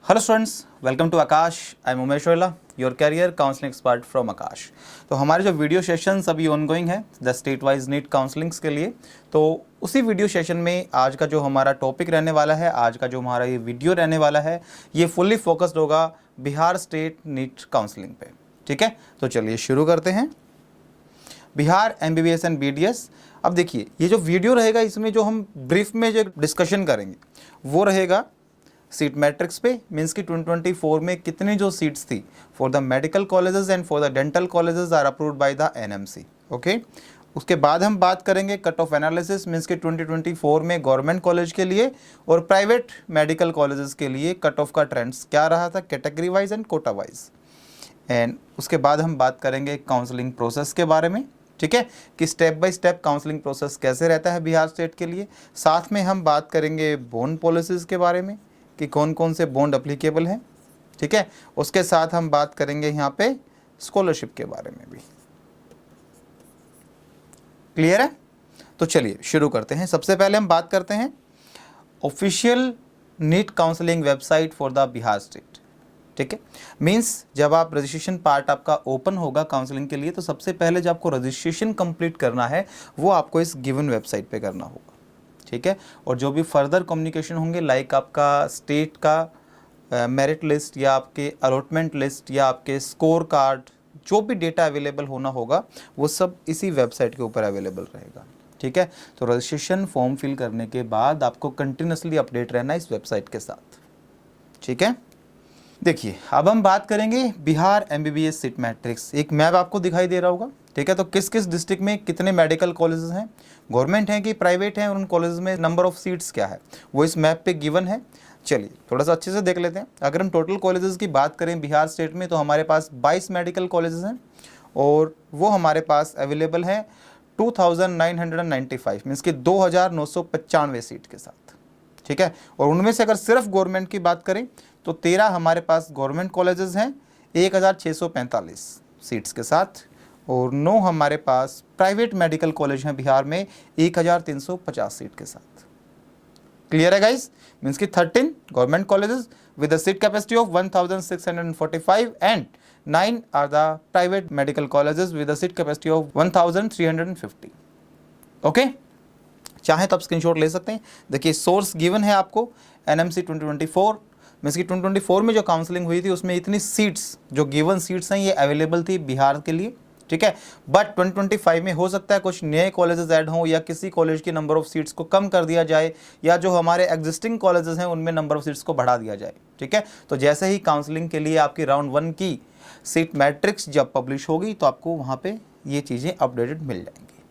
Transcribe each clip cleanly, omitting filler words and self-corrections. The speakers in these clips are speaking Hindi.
Hello students, welcome to Aakash. I am Umesh Royla, your career counselling expert from Aakash. तो हमारे जो वीडियो सेशंस अभी ऑनगोइंग है the state wise NEET counsellings के लिए, तो उसी वीडियो सेशन में आज का जो हमारा टॉपिक रहने वाला है, आज का जो हमारा ये वीडियो रहने वाला है, ये फुल्ली फोकस्ड होगा बिहार स्टेट नीट काउंसलिंग पे। ठीक है, तो चलिए शुरू करते हैं। Bihar MBBS and BDS। अब देखिए, ये जो वीडियो रहेगा इसमें जो हम ब्रीफ में जो डिस्कशन करेंगे वो रहेगा सीट मैट्रिक्स पे, मीन्स कि 2024 में कितनी जो सीट्स थी for the medical colleges and for the dental colleges are approved by the NMC। Okay, उसके बाद हम बात करेंगे कट ऑफ एनालिसिस, मीन्स कि 2024 में गवर्नमेंट कॉलेज के लिए और प्राइवेट मेडिकल कॉलेजेस के लिए कट ऑफ का ट्रेंड्स क्या रहा था category wise and quota wise. And उसके बाद हम बात करेंगे काउंसलिंग प्रोसेस के बारे में। ठीक है, कि step by step counselling process कैसे रहता है बिहार स्टेट के लिए। साथ में हम बात करेंगे बॉन्ड पॉलिसीज़ के बारे में कि कौन कौन से बॉन्ड अप्लीकेबल हैं। ठीक है, उसके साथ हम बात करेंगे यहाँ पे स्कॉलरशिप के बारे में भी। क्लियर है? तो चलिए शुरू करते हैं। सबसे पहले हम बात करते हैं official NEET counselling website for the Bihar state. ठीक है, मीन्स जब आप रजिस्ट्रेशन पार्ट आपका ओपन होगा काउंसलिंग के लिए, तो सबसे पहले जब आपको रजिस्ट्रेशन कंप्लीट करना है वो आपको इस गिवन वेबसाइट पे करना होगा। ठीक है, और जो भी फर्दर कम्युनिकेशन होंगे लाइक आपका स्टेट का मेरिट लिस्ट या आपके अलॉटमेंट लिस्ट या आपके स्कोर कार्ड, जो भी डेटा अवेलेबल होना होगा वो सब इसी वेबसाइट के ऊपर अवेलेबल रहेगा। ठीक है, तो रजिस्ट्रेशन फॉर्म फिल करने के बाद आपको कंटिन्यूसली अपडेट रहना है इस वेबसाइट के साथ। ठीक है, देखिए अब हम बात करेंगे बिहार MBBS सीट मैट्रिक्स। एक मैप आपको दिखाई दे रहा होगा। ठीक है, तो किस किस डिस्ट्रिक्ट में कितने मेडिकल कॉलेजेस हैं, गवर्नमेंट हैं कि प्राइवेट हैं, और उन कॉलेजेस में नंबर ऑफ सीट्स क्या है वो इस मैप पे गिवन है। चलिए थोड़ा सा अच्छे से देख लेते हैं। अगर हम टोटल कॉलेजेस की बात करें बिहार स्टेट में, तो हमारे पास 22 मेडिकल कॉलेजेस हैं और वो हमारे पास अवेलेबल हैं 2995, मीन्स कि 2995 सीट के साथ। ठीक है, और उनमें से अगर सिर्फ गवर्नमेंट की बात करें तो 13 हमारे पास गवर्नमेंट कॉलेजेस हैं 1645 सीट्स के साथ, और 9 हमारे पास प्राइवेट मेडिकल कॉलेज हैं बिहार में 1350 सीट के साथ। क्लियर है गाइस? मीन्स कि 13 government colleges with the seat capacity of 1645 and 9 are the private medical colleges with the seat capacity of 1350। Okay, चाहे तो आप स्क्रीनशॉट ले सकते हैं। देखिए सोर्स गिवन है आपको NMC 2024, मीन्स कि 2024 में जो काउंसलिंग हुई थी उसमें इतनी सीट्स जो गिवन सीट्स हैं ये अवेलेबल थी बिहार के लिए। ठीक है, बट 2025 में हो सकता है कुछ नए कॉलेजेस ऐड हों या किसी कॉलेज की नंबर ऑफ सीट्स को कम कर दिया जाए, या जो हमारे एग्जिस्टिंग कॉलेजेस हैं उनमें नंबर ऑफ सीट्स को बढ़ा दिया जाए। ठीक है, तो जैसे ही काउंसलिंग के लिए आपकी राउंड 1 की सीट मैट्रिक्स जब पब्लिश होगी तो आपको वहाँ पर ये चीज़ें अपडेटेड मिल जाएंगी।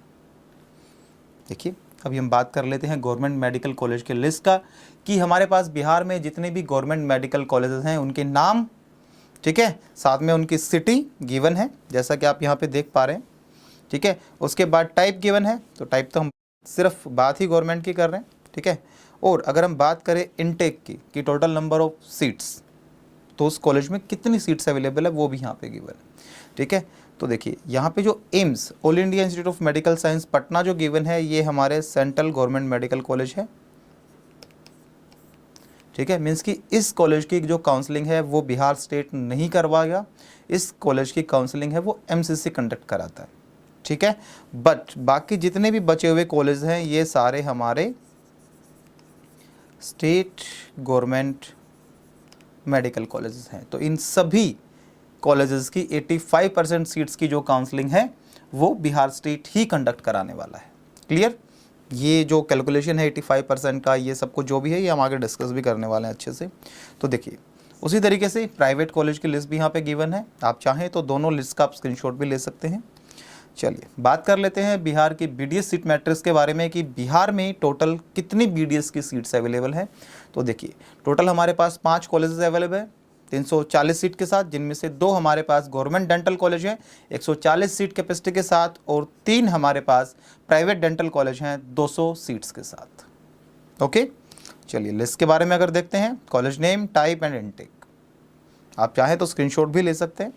देखिए अभी हम बात कर लेते हैं गवर्नमेंट मेडिकल कॉलेज के लिस्ट का, कि हमारे पास बिहार में जितने भी गवर्नमेंट मेडिकल कॉलेजेस हैं उनके नाम, ठीक है, साथ में उनकी सिटी गिवन है जैसा कि आप यहाँ पे देख पा रहे हैं। ठीक है, उसके बाद टाइप गिवन है, तो टाइप तो हम सिर्फ बात ही गवर्नमेंट की कर रहे हैं। ठीक है, और अगर हम बात करें इनटेक की कि टोटल नंबर ऑफ सीट्स, तो उस कॉलेज में कितनी सीट्स अवेलेबल है वो भी यहाँ पे गिवन है। ठीक है, तो देखिए यहाँ पे जो AIIMS all India institute of medical science Patna जो गिवन है ये हमारे सेंट्रल गवर्नमेंट मेडिकल कॉलेज है। ठीक है, मीन्स कि इस कॉलेज की जो काउंसलिंग है वो बिहार स्टेट नहीं करवाएगा, इस कॉलेज की काउंसलिंग है वो MCC कंडक्ट कराता है। ठीक है, बट बाकी जितने भी बचे हुए कॉलेज हैं ये सारे हमारे स्टेट गवर्नमेंट मेडिकल कॉलेजेस हैं। तो इन सभी कॉलेजेस की 85% सीट्स की जो काउंसलिंग है वो बिहार स्टेट ही कंडक्ट कराने वाला है। क्लियर? ये जो कैलकुलेशन है 85% का, ये सब कुछ जो भी है ये हम आगे डिस्कस भी करने वाले हैं अच्छे से। तो देखिए उसी तरीके से प्राइवेट कॉलेज की लिस्ट भी यहाँ पे गिवन है, आप चाहें तो दोनों लिस्ट का आप स्क्रीनशॉट भी ले सकते हैं। चलिए बात कर लेते हैं बिहार की BDS सीट मैट्रिक्स के बारे में, कि बिहार में टोटल कितनी BDS की सीट्स अवेलेबल हैं। तो देखिए टोटल हमारे पास 5 कॉलेजेस अवेलेबल है 340 सीट के साथ, जिनमें से 2 हमारे पास गवर्नमेंट डेंटल कॉलेज है 140 सीट कैपेसिटी के साथ, और 3 हमारे पास प्राइवेट डेंटल कॉलेज हैं 200 सीट्स के साथ। ओके, चलिए लिस्ट के बारे में अगर देखते हैं, college name, type and intake, आप चाहें तो स्क्रीनशॉट भी ले सकते हैं।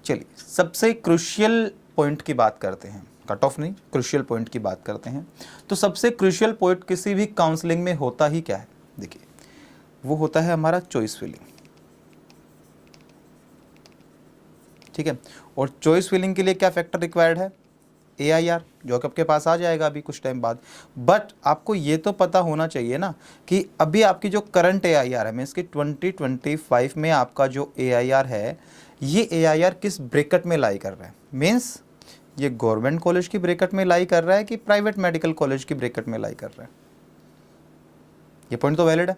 चलिए सबसे क्रूशियल पॉइंट की बात करते हैं, कट ऑफ नहीं, क्रूशियल पॉइंट की बात करते हैं। तो सबसे क्रूशियल पॉइंट किसी भी काउंसलिंग में होता ही क्या है, देखिए वो होता है हमारा चॉइस फिलिंग। ठीक है। और चॉइस फिलिंग के लिए क्या फैक्टर रिक्वायर्ड है, AIR, जो कि आपके पास आ जाएगा अभी कुछ टाइम बाद। बट आपको ये तो पता होना चाहिए ना कि अभी आपकी जो करंट AIR है, मीन्स कि 2025 में आपका जो AIR है, ये AIR किस ब्रैकेट में लाई कर रहा है, मीन्स ये गवर्नमेंट कॉलेज की ब्रैकेट में लाई कर रहा है कि प्राइवेट मेडिकल कॉलेज की ब्रैकेट में लाई कर रहा है। ये पॉइंट तो वैलिड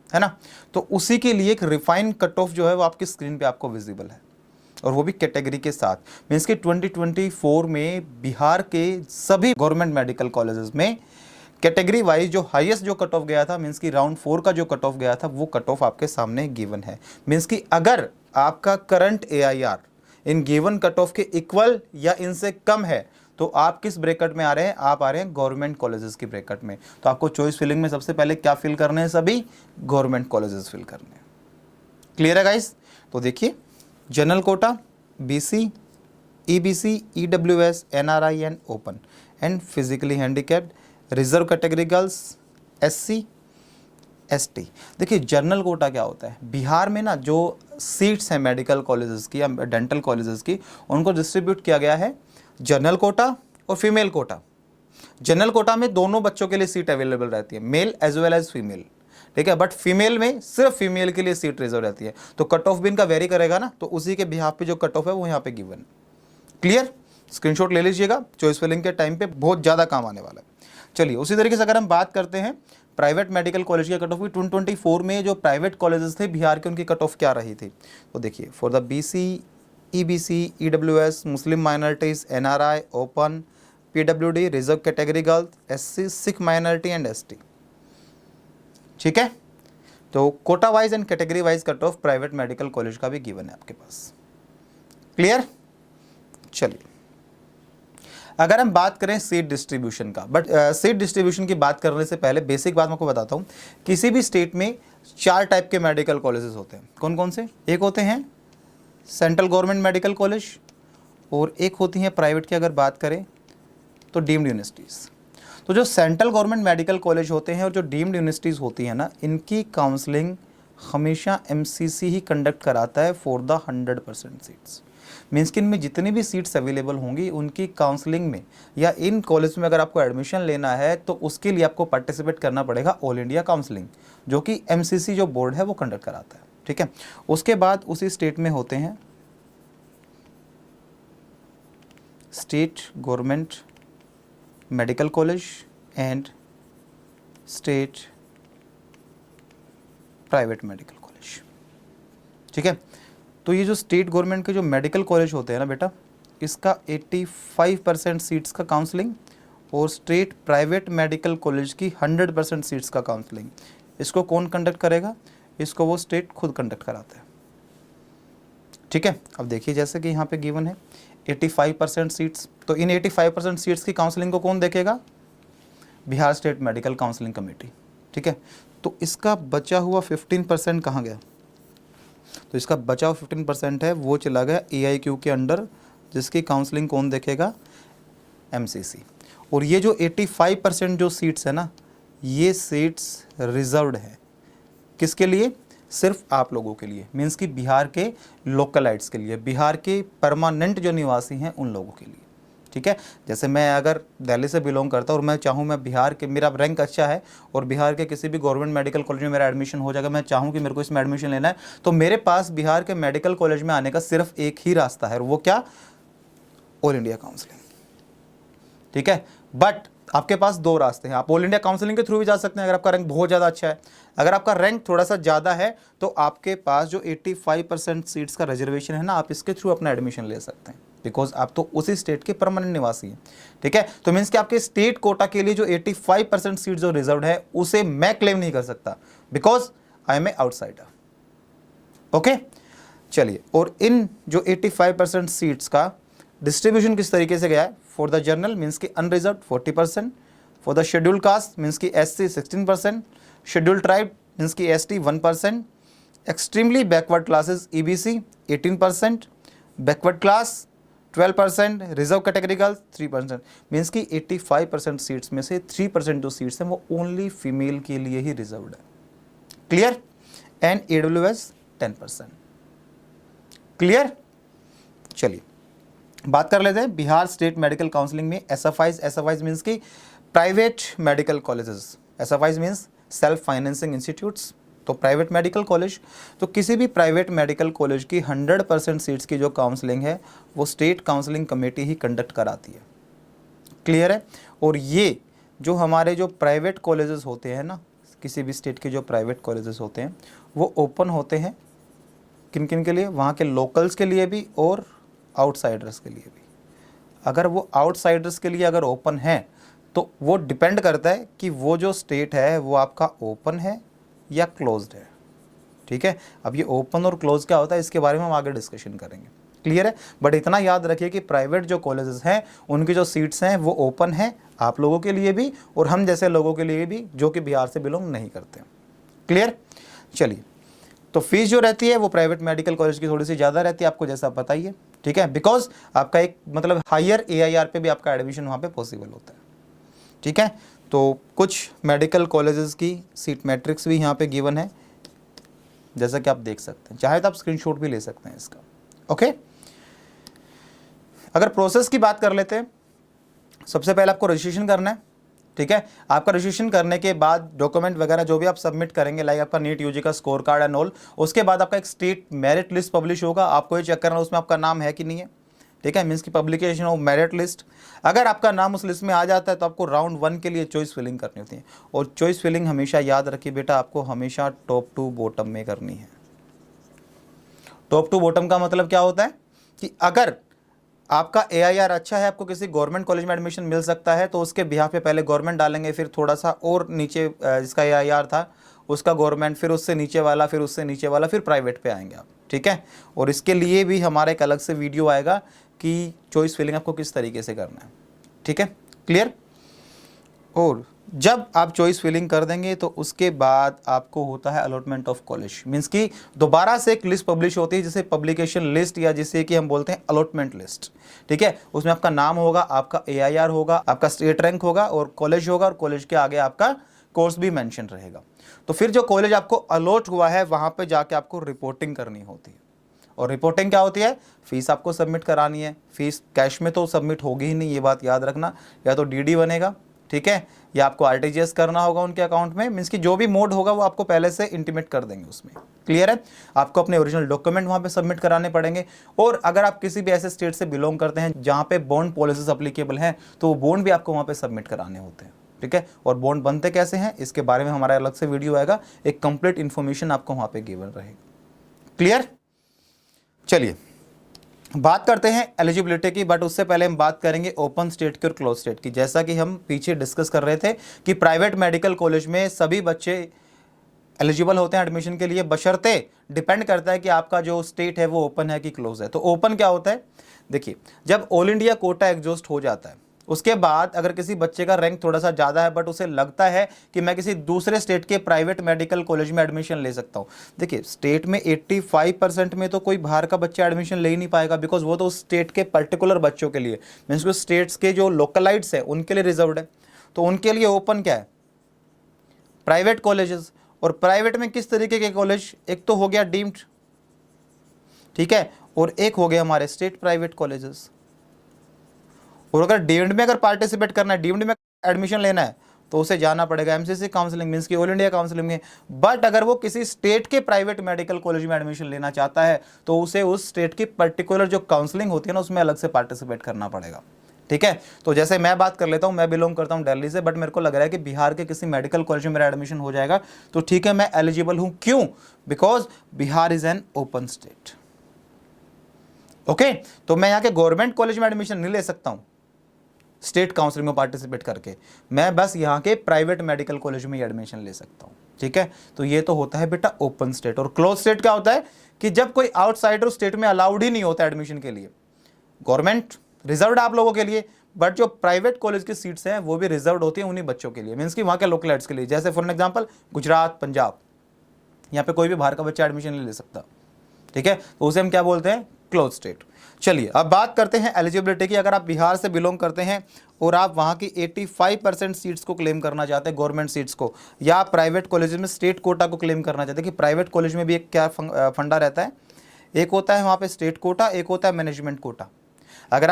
है ना। तो उसी के लिए एक रिफाइंड कट ऑफ जो है वो आपकी स्क्रीन पे आपको विजिबल है, और वो भी कैटेगरी के साथ। मीन्स कि 2024 में बिहार के सभी गवर्नमेंट मेडिकल कॉलेजेस में कैटेगरी वाइज जो हाईएस्ट जो कट ऑफ गया था, मीन्स कि राउंड 4 का जो कट ऑफ गया था, वो कट ऑफ आपके सामने गिवन है। मीन्स कि अगर आपका current AIR in given cut off के इक्वल या इनसे कम है तो आप किस ब्रैकेट में आ रहे हैं, आप आ रहे हैं गवर्नमेंट कॉलेजेस की ब्रैकेट में। तो आपको चॉइस फिलिंग में सबसे पहले क्या फिल करने हैं, सभी गवर्नमेंट कॉलेजेस फिल करने हैं। क्लियर है गाइस। तो देखिए, general quota, BC, EBC, EWS, NRI and open and physically handicapped, reserve category girls, SC, ST। देखिए जनरल कोटा क्या होता है, बिहार में ना जो सीट्स हैं मेडिकल कॉलेजेस की या डेंटल कॉलेजेस की, उनको डिस्ट्रीब्यूट किया गया है जनरल कोटा और फीमेल कोटा। जनरल कोटा में दोनों बच्चों के लिए सीट अवेलेबल रहती है, male as well as female, ठीक है। बट फीमेल में सिर्फ फीमेल के लिए सीट रिजर्व रहती है। तो कट ऑफ भी इनका वेरी करेगा ना, तो उसी के बिहाफ पे जो कट ऑफ है वो यहाँ पे गिवन। क्लियर, स्क्रीनशॉट ले लीजिएगा, चॉइस फिलिंग के टाइम पे बहुत ज़्यादा काम आने वाला है। चलिए उसी तरीके से अगर हम बात करते हैं प्राइवेट मेडिकल कॉलेज की कट ऑफ की, 2024 में जो प्राइवेट कॉलेजेस थे बिहार के, उनकी कट ऑफ क्या रही थी। तो देखिए, for the BC, EBC, EWS, Muslim minorities, NRI, open, PWD, reserve category girls, SC, Sikh minority and ST, ठीक है। तो quota wise and category wise cut off private medical college का भी गिवन है आपके पास। क्लियर। चलिए अगर हम बात करें सीट डिस्ट्रीब्यूशन का, बट सीट डिस्ट्रीब्यूशन की बात करने से पहले बेसिक बात मैं आपको बताता हूँ। किसी भी स्टेट में 4 टाइप के मेडिकल कॉलेजेस होते हैं। कौन कौन से, एक होते हैं सेंट्रल गवर्नमेंट मेडिकल कॉलेज, और एक होती हैं प्राइवेट की अगर बात करें तो डीम्ड यूनिवर्सिटीज़। तो जो सेंट्रल गवर्नमेंट मेडिकल कॉलेज होते हैं और जो डीम्ड यूनिवर्सिटीज़ होती हैं ना, इनकी काउंसलिंग हमेशा MCC ही कंडक्ट कराता है फॉर द 100% सीट्स। मीन्स कि इनमें जितनी भी सीट्स अवेलेबल होंगी उनकी काउंसलिंग में या इन कॉलेज में अगर आपको एडमिशन लेना है तो उसके लिए आपको पार्टिसिपेट करना पड़ेगा ऑल इंडिया काउंसलिंग, जो कि MCC जो बोर्ड है वो कंडक्ट कराता है, ठीक है। उसके बाद उसी स्टेट में होते हैं state government medical college and state private medical college, ठीक है। तो ये जो स्टेट गवर्नमेंट के जो मेडिकल कॉलेज होते हैं ना बेटा, इसका 85% सीट्स का काउंसलिंग, और स्टेट प्राइवेट मेडिकल कॉलेज की 100% सीट्स का काउंसलिंग, इसको कौन कंडक्ट करेगा, इसको वो स्टेट खुद कंडक्ट कराता है, ठीक है। अब देखिए जैसे कि यहाँ पे गिवन है 85% सीट्स, तो इन 85% सीट्स की काउंसलिंग को कौन देखेगा, Bihar state medical counselling committee, ठीक है। तो इसका बचा हुआ 15% कहाँ गया, तो इसका बचा हुआ 15% है वो चला गया AIQ के अंडर, जिसकी काउंसलिंग कौन देखेगा, MCC। और ये जो 85% जो सीट्स है ना, ये सीट्स रिजर्व्ड है किसके लिए, सिर्फ आप लोगों के लिए, मीन्स कि बिहार के लोकलाइट्स के लिए, बिहार के परमानेंट जो निवासी हैं उन लोगों के लिए, ठीक है। जैसे मैं अगर दिल्ली से बिलोंग करता हूँ और मैं चाहूँ मैं बिहार के, मेरा रैंक अच्छा है और बिहार के किसी भी गवर्नमेंट मेडिकल कॉलेज में मेरा एडमिशन हो जाएगा, मैं चाहूँ कि मेरे को इसमें एडमिशन लेना है, तो मेरे पास बिहार के मेडिकल कॉलेज में आने का सिर्फ एक ही रास्ता है, और वो क्या, ऑल इंडिया काउंसलिंग, ठीक है। बट आपके पास 2 रास्ते हैं, आप ऑल इंडिया काउंसलिंग के थ्रू भी जा सकते हैं अगर आपका रैंक बहुत ज़्यादा अच्छा है। अगर आपका रैंक थोड़ा सा ज़्यादा है तो आपके पास जो 85% सीट्स का रिजर्वेशन है ना, आप इसके थ्रू अपना एडमिशन ले सकते हैं, बिकॉज आप तो उसी स्टेट के परमानेंट निवासी हैं, ठीक है। तो मीन्स कि आपके स्टेट कोटा के लिए जो 85% सीट जो रिजर्व है उसे मैं क्लेम नहीं कर सकता, because I am a outsider, okay. चलिए, और इन जो 85% सीट्स का डिस्ट्रीब्यूशन किस तरीके से गया है, फॉर द जनरल मीन्स की unreserved 40%, for the scheduled caste means की SC 16%, शेड्यूल्ड ट्राइब मीन्स की ST 1%, extremely backward classes EBC 18%, backward class 12%, reserve category girls 3%, means की 85% सीट्स में से 3% जो सीट्स हैं वो ओनली फीमेल के लिए ही रिजर्व्ड है। क्लियर। And AWS 10%। क्लियर। चलिए बात कर लेते हैं बिहार स्टेट मेडिकल काउंसलिंग में एसएफआईज। एसएफआईज मीन्स की private medical colleges, SFIs means self financing institutes. तो प्राइवेट मेडिकल कॉलेज, तो किसी भी प्राइवेट मेडिकल कॉलेज की 100% सीट्स की जो काउंसलिंग है वो स्टेट काउंसलिंग कमेटी ही कंडक्ट कराती है। क्लियर है। और ये जो हमारे जो प्राइवेट कॉलेजेस होते हैं ना, किसी भी स्टेट के जो प्राइवेट कॉलेजेस होते हैं वो ओपन होते हैं किन किन के लिए, वहाँ के लोकल्स के लिए भी और आउटसाइडर्स के लिए भी। अगर वो आउटसाइडर्स के लिए अगर ओपन है तो वो डिपेंड करता है कि वो जो स्टेट है वो आपका ओपन है या क्लोज्ड है। ठीक है, अब ये ओपन और क्लोज क्या होता है इसके बारे में हम आगे डिस्कशन करेंगे। क्लियर है। बट इतना याद रखिए कि प्राइवेट जो कॉलेजेस हैं उनकी जो सीट्स हैं वो ओपन है आप लोगों के लिए भी और हम जैसे लोगों के लिए भी जो कि बिहार से बिलोंग नहीं करते। क्लियर। चलिए, तो फीस जो रहती है वो प्राइवेट मेडिकल कॉलेज की थोड़ी सी ज़्यादा रहती है, आपको जैसा पता ही है। ठीक है, बिकॉज आपका एक मतलब हायर AIR पे भी आपका एडमिशन वहाँ पे पॉसिबल होता है। ठीक है, तो कुछ मेडिकल कॉलेजेस की सीट मैट्रिक्स भी यहाँ पे गिवन है, जैसा कि आप देख सकते हैं। चाहे तो आप स्क्रीनशॉट भी ले सकते हैं इसका। ओके, अगर प्रोसेस की बात कर लेते हैं, सबसे पहले आपको रजिस्ट्रेशन करना है। ठीक है, आपका रजिस्ट्रेशन करने के बाद डॉक्यूमेंट वगैरह जो भी आप सबमिट करेंगे, लाइक आपका नीट यूजी का स्कोर कार्ड एंड ऑल, उसके बाद आपका एक स्टेट मेरिट लिस्ट पब्लिश होगा। आपको ये चेक करना उसमें आपका नाम है कि नहीं है। ठीक है, मीन्स की पब्लिकेशन ऑफ मेरिट लिस्ट। अगर आपका नाम उस लिस्ट में आ जाता है तो आपको राउंड 1 के लिए चॉइस फिलिंग करनी होती है। और चॉइस फिलिंग हमेशा याद रखिए बेटा, आपको हमेशा टॉप टू बॉटम में करनी है। टॉप टू बॉटम का मतलब क्या होता है कि अगर आपका AIR अच्छा है, आपको किसी गवर्नमेंट कॉलेज में एडमिशन मिल सकता है, तो उसके बिहाफ पे पहले गवर्नमेंट डालेंगे, फिर थोड़ा सा और नीचे जिसका AIR था उसका गवर्नमेंट, फिर उससे नीचे वाला, फिर उससे नीचे वाला, फिर प्राइवेट पे आएंगे आप। ठीक है, और इसके लिए भी हमारा एक अलग से वीडियो आएगा कि चॉइस फिलिंग आपको किस तरीके से करना है। ठीक है, क्लियर। और जब आप चॉइस फिलिंग कर देंगे तो उसके बाद आपको होता है अलॉटमेंट ऑफ कॉलेज, मीन्स कि दोबारा से एक लिस्ट पब्लिश होती है जिसे पब्लिकेशन लिस्ट या जिसे कि हम बोलते हैं अलॉटमेंट लिस्ट। ठीक है, उसमें आपका नाम होगा, आपका AIR होगा, आपका स्टेट रैंक होगा और कॉलेज होगा, और कॉलेज के आगे आपका कोर्स भी मेंशन रहेगा। तो फिर जो कॉलेज आपको अलॉट हुआ है वहां पे जाके आपको रिपोर्टिंग करनी होती है। और रिपोर्टिंग क्या होती है, फीस आपको सबमिट करानी है। फीस कैश में तो सबमिट होगी ही नहीं, ये बात याद रखना, या तो DD बनेगा, ठीक है, या आपको RTGS करना होगा उनके अकाउंट में, मीन्स कि जो भी मोड होगा वो आपको पहले से इंटीमेट कर देंगे उसमें। क्लियर है। आपको अपने ओरिजिनल डॉक्यूमेंट वहाँ पे सबमिट कराने पड़ेंगे। और अगर आप किसी भी ऐसे स्टेट से बिलोंग करते हैं जहाँ पे बॉन्ड पॉलिसीज अप्लीकेबल हैं तो वो बॉन्ड भी आपको वहाँ पे सबमिट कराने होते हैं। ठीक है, और बॉन्ड बनते कैसे हैं इसके बारे में हमारा अलग से वीडियो आएगा, एक कंप्लीट इन्फॉर्मेशन आपको वहाँ पे गिवन रहेगी। क्लियर। चलिए बात करते हैं एलिजिबिलिटी की, बट उससे पहले हम बात करेंगे ओपन स्टेट की और क्लोज स्टेट की। जैसा कि हम पीछे डिस्कस कर रहे थे कि प्राइवेट मेडिकल कॉलेज में सभी बच्चे एलिजिबल होते हैं एडमिशन के लिए, बशर्ते डिपेंड करता है कि आपका जो स्टेट है वो ओपन है कि क्लोज है। तो ओपन क्या होता है, देखिए जब ऑल इंडिया कोटा एग्जॉस्ट हो जाता है उसके बाद अगर किसी बच्चे का रैंक थोड़ा सा ज़्यादा है बट उसे लगता है कि मैं किसी दूसरे स्टेट के प्राइवेट मेडिकल कॉलेज में एडमिशन ले सकता हूँ। देखिए स्टेट में 85% में तो कोई बाहर का बच्चा एडमिशन ले ही नहीं पाएगा, बिकॉज वो तो उस स्टेट के पर्टिकुलर बच्चों के लिए, मीन्स को स्टेट्स के जो लोकलाइट्स है उनके लिए रिजर्व्ड है। तो उनके लिए ओपन क्या है, प्राइवेट कॉलेजेस। और प्राइवेट में किस तरीके के कॉलेज, एक तो हो गया डीम्ड, ठीक है, और एक हो गया हमारे स्टेट प्राइवेट कॉलेजेस। और अगर डीम्ड में अगर पार्टिसिपेट करना है, डीम्ड में एडमिशन लेना है तो उसे जाना पड़ेगा MCC काउंसलिंग, मीन्स की ऑल इंडिया काउंसलिंग में। बट अगर वो किसी स्टेट के प्राइवेट मेडिकल कॉलेज में एडमिशन लेना चाहता है तो उसे उस स्टेट की पर्टिकुलर जो काउंसलिंग होती है ना उसमें अलग से पार्टिसिपेट करना पड़ेगा। ठीक है, तो जैसे मैं बात कर लेता हूँ, मैं बिलोंग करता हूँ दिल्ली से, बट मेरे को लग रहा है कि बिहार के किसी मेडिकल कॉलेज में मेरा एडमिशन हो जाएगा तो ठीक है, मैं एलिजिबल हूँ। क्यों, because Bihar is an open state. Okay, तो मैं यहाँ के गवर्नमेंट कॉलेज में एडमिशन नहीं ले सकता हूँ स्टेट काउंसलिंग में पार्टिसिपेट करके, मैं बस यहाँ के प्राइवेट मेडिकल कॉलेज में ही एडमिशन ले सकता हूँ। ठीक है, तो ये तो होता है बेटा ओपन स्टेट। और क्लोज स्टेट क्या होता है कि जब कोई आउटसाइडर स्टेट में अलाउड ही नहीं होता एडमिशन के लिए, गवर्नमेंट रिजर्व्ड आप लोगों के लिए, बट जो प्राइवेट कॉलेज की सीट्स हैं वो भी रिजर्व्ड होती हैं उन्हीं बच्चों के लिए, मीन्स कि वहाँ के लोकलाइट्स के लिए। जैसे फॉर एग्जाम्पल गुजरात, पंजाब, यहाँ पे कोई भी बाहर का बच्चा एडमिशन नहीं ले सकता। ठीक है, तो उसे हम क्या बोलते हैं, क्लोज स्टेट। चलिए अब बात करते हैं एलिजिबिलिटी की। अगर आप बिहार से बिलोंग करते हैं और आप वहाँ की 85% सीट्स को क्लेम करना चाहते हैं, गवर्नमेंट सीट्स को, या प्राइवेट कॉलेज में स्टेट कोटा को क्लेम करना चाहते हैं, कि प्राइवेट कॉलेज में भी एक क्या फंडा रहता है, एक होता है वहाँ पे स्टेट कोटा, एक होता है मैनेजमेंट कोटा। अगर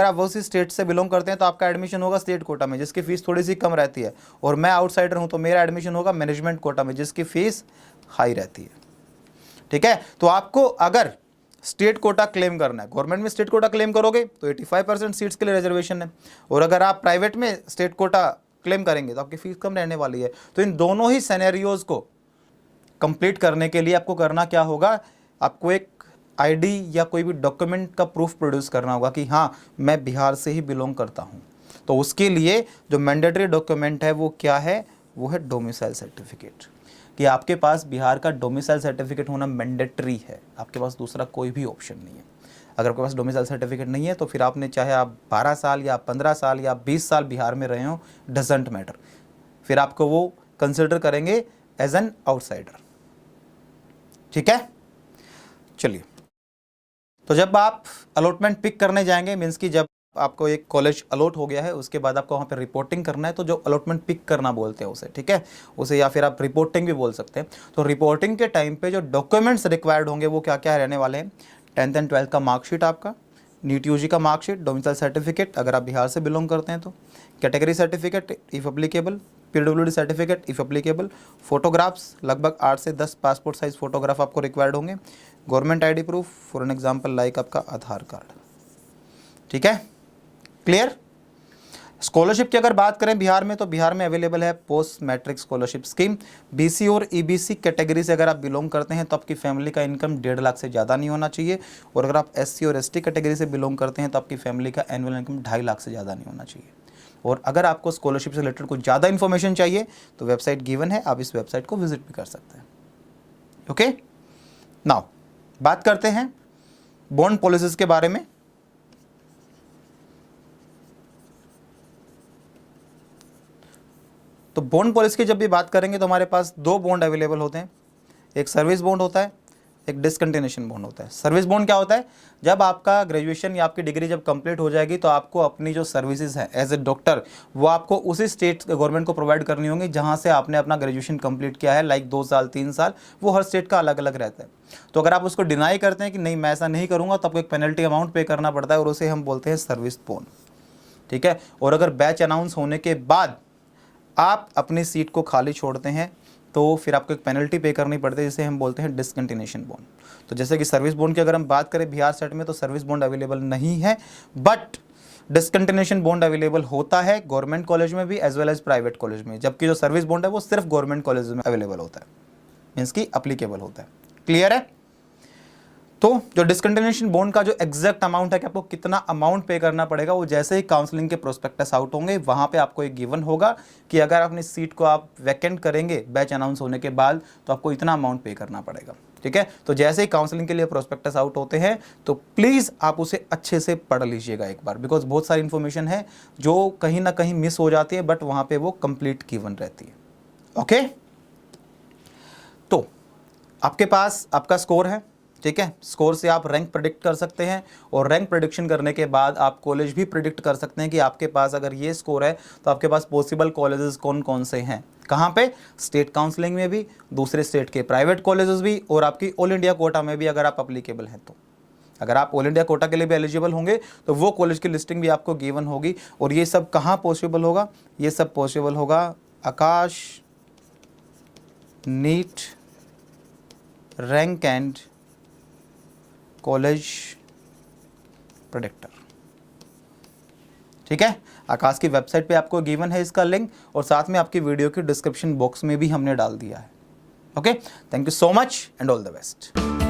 आप उसी स्टेट से बिलोंग करते हैं तो आपका एडमिशन होगा स्टेट कोटा में जिसकी फ़ीस थोड़ी सी कम रहती है, और मैं आउटसाइडर हूँ तो मेरा एडमिशन होगा मैनेजमेंट कोटा में जिसकी फ़ीस हाई रहती है। ठीक है, तो आपको अगर स्टेट कोटा क्लेम करना है, गवर्नमेंट में स्टेट कोटा क्लेम करोगे तो 85% सीट्स के लिए रिजर्वेशन है, और अगर आप प्राइवेट में स्टेट कोटा क्लेम करेंगे तो आपकी फ़ीस कम रहने वाली है। तो इन दोनों ही सिनेरियोज को कंप्लीट करने के लिए आपको करना क्या होगा, आपको एक आईडी या कोई भी डॉक्यूमेंट का प्रूफ प्रोड्यूस करना होगा कि हाँ मैं बिहार से ही बिलोंग करता हूँ। तो उसके लिए जो मैंडेटरी डॉक्यूमेंट है वो क्या है, वो है डोमिसाइल सर्टिफिकेट, कि आपके पास बिहार का डोमिसाइल सर्टिफिकेट होना मैंडेटरी है, आपके पास दूसरा कोई भी ऑप्शन नहीं है। अगर आपके पास डोमिसाइल सर्टिफिकेट नहीं है तो फिर आपने चाहे आप 12 साल या 15 साल या 20 साल बिहार में रहे हो, डजेंट मैटर, फिर आपको वो कंसिडर करेंगे एज एन आउटसाइडर। ठीक है, चलिए, तो जब आप अलॉटमेंट पिक करने जाएंगे, मीन्स कि जब आपको एक कॉलेज अलॉट हो गया है उसके बाद आपको वहाँ पे रिपोर्टिंग करना है, तो जो अलॉटमेंट पिक करना बोलते हैं उसे, ठीक है, उसे या फिर आप रिपोर्टिंग भी बोल सकते हैं। तो रिपोर्टिंग के टाइम पे जो डॉक्यूमेंट्स रिक्वायर्ड होंगे वो क्या क्या रहने वाले हैं, 10th एंड 12th का मार्कशीट, आपका नीट यूजी का मार्कशीट, डोमिसाइल सर्टिफिकेट अगर आप बिहार से बिलोंग करते हैं तो, category certificate if applicable, PWD certificate if applicable, photographs लगभग 8 से 10 पासपोर्ट साइज फोटोग्राफ आपको रिक्वायर्ड होंगे, government ID proof for an example like आपका आधार कार्ड। ठीक है, क्लियर। स्कॉलरशिप की अगर बात करें बिहार में, तो बिहार में अवेलेबल है post matric scholarship scheme. BC और ईबीसी कैटेगरी से अगर आप बिलोंग करते हैं तो आपकी फैमिली का इनकम 1.5 लाख से ज़्यादा नहीं होना चाहिए, और अगर आप एससी और एसटी कैटेगरी से बिलोंग करते हैं तो आपकी फैमिली का एनुअल इनकम 2.5 लाख से ज़्यादा नहीं होना चाहिए। और अगर आपको स्कॉलरशिप से रिलेटेड कुछ ज़्यादा इन्फॉर्मेशन चाहिए तो वेबसाइट गिवन है, आप इस वेबसाइट को विजिट भी कर सकते हैं। ओके, नाउ बात करते हैं बॉन्ड पॉलिसीज के बारे में। तो बॉन्ड पॉलिसी की जब भी बात करेंगे तो हमारे पास 2 बॉन्ड अवेलेबल होते हैं, एक सर्विस बॉन्ड होता है, एक डिसकंटिन्यूएशन बॉन्ड होता है। सर्विस बॉन्ड क्या होता है, जब आपका ग्रेजुएशन या आपकी डिग्री जब कंप्लीट हो जाएगी तो आपको अपनी जो सर्विसेज है एज ए डॉक्टर वो आपको उसी स्टेट गवर्नमेंट को प्रोवाइड करनी होंगी जहां से आपने अपना ग्रेजुएशन कंप्लीट किया है, लाइक 2 साल 3 साल, वो हर स्टेट का अलग अलग रहता है। तो अगर आप उसको डिनाई करते हैं कि नहीं मैं ऐसा नहीं करूँगा तो आपको एक पेनल्टी अमाउंट पे करना पड़ता है, और उसे हम बोलते हैं सर्विस बॉन्ड। ठीक है, और अगर बैच अनाउंस होने के बाद आप अपनी सीट को खाली छोड़ते हैं तो फिर आपको एक पेनल्टी पे करनी पड़ती है जिसे हम बोलते हैं डिसकंटिन्यूएशन बॉन्ड। तो जैसे कि सर्विस बॉन्ड की अगर हम बात करें बिहार सेट में तो सर्विस बॉन्ड अवेलेबल नहीं है, बट डिसकंटिन्यूएशन बॉन्ड अवेलेबल होता है गवर्नमेंट कॉलेज में भी as well as private college में, जबकि जो सर्विस बॉन्ड है वो सिर्फ गवर्नमेंट कॉलेज में अवेलेबल होता है, मीन्स की अप्लीकेबल होता है। क्लियर है। तो जो डिसकंटिन्यूएशन बॉन्ड का जो एग्जैक्ट अमाउंट है कि आपको कितना अमाउंट पे करना पड़ेगा, वो जैसे ही काउंसलिंग के प्रोस्पेक्टस आउट होंगे वहाँ पे आपको एक गिवन होगा कि अगर अपनी सीट को आप वैकेंट करेंगे बैच अनाउंस होने के बाद तो आपको इतना अमाउंट पे करना पड़ेगा। ठीक है, तो जैसे ही काउंसलिंग के लिए प्रोस्पेक्टस आउट होते हैं तो प्लीज़ आप उसे अच्छे से पढ़ लीजिएगा एक बार, बिकॉज बहुत सारी इन्फॉर्मेशन है जो कहीं ना कहीं मिस हो जाती है, बट वहाँ पर वो कंप्लीट गिवन रहती है। ओके, तो आपके पास आपका स्कोर है, ठीक है, स्कोर से आप रैंक प्रेडिक्ट कर सकते हैं, और रैंक प्रेडिक्शन करने के बाद आप कॉलेज भी प्रेडिक्ट कर सकते हैं कि आपके पास अगर ये स्कोर है तो आपके पास पॉसिबल कॉलेजेस कौन कौन से हैं, कहाँ पे, स्टेट काउंसलिंग में भी, दूसरे स्टेट के प्राइवेट कॉलेजेस भी, और आपकी ऑल इंडिया कोटा में भी अगर आप अप्लीकेबल हैं तो। अगर आप ऑल इंडिया कोटा के लिए भी एलिजिबल होंगे तो वो कॉलेज की लिस्टिंग भी आपको गिवन होगी। और ये सब कहाँ पॉसिबल होगा, ये सब पॉसिबल होगा Aakash NEET rank and college predictor. ठीक है, आकाश की वेबसाइट पे आपको गिवन है इसका लिंक, और साथ में आपकी वीडियो की डिस्क्रिप्शन बॉक्स में भी हमने डाल दिया है। Okay, thank you so much and all the best.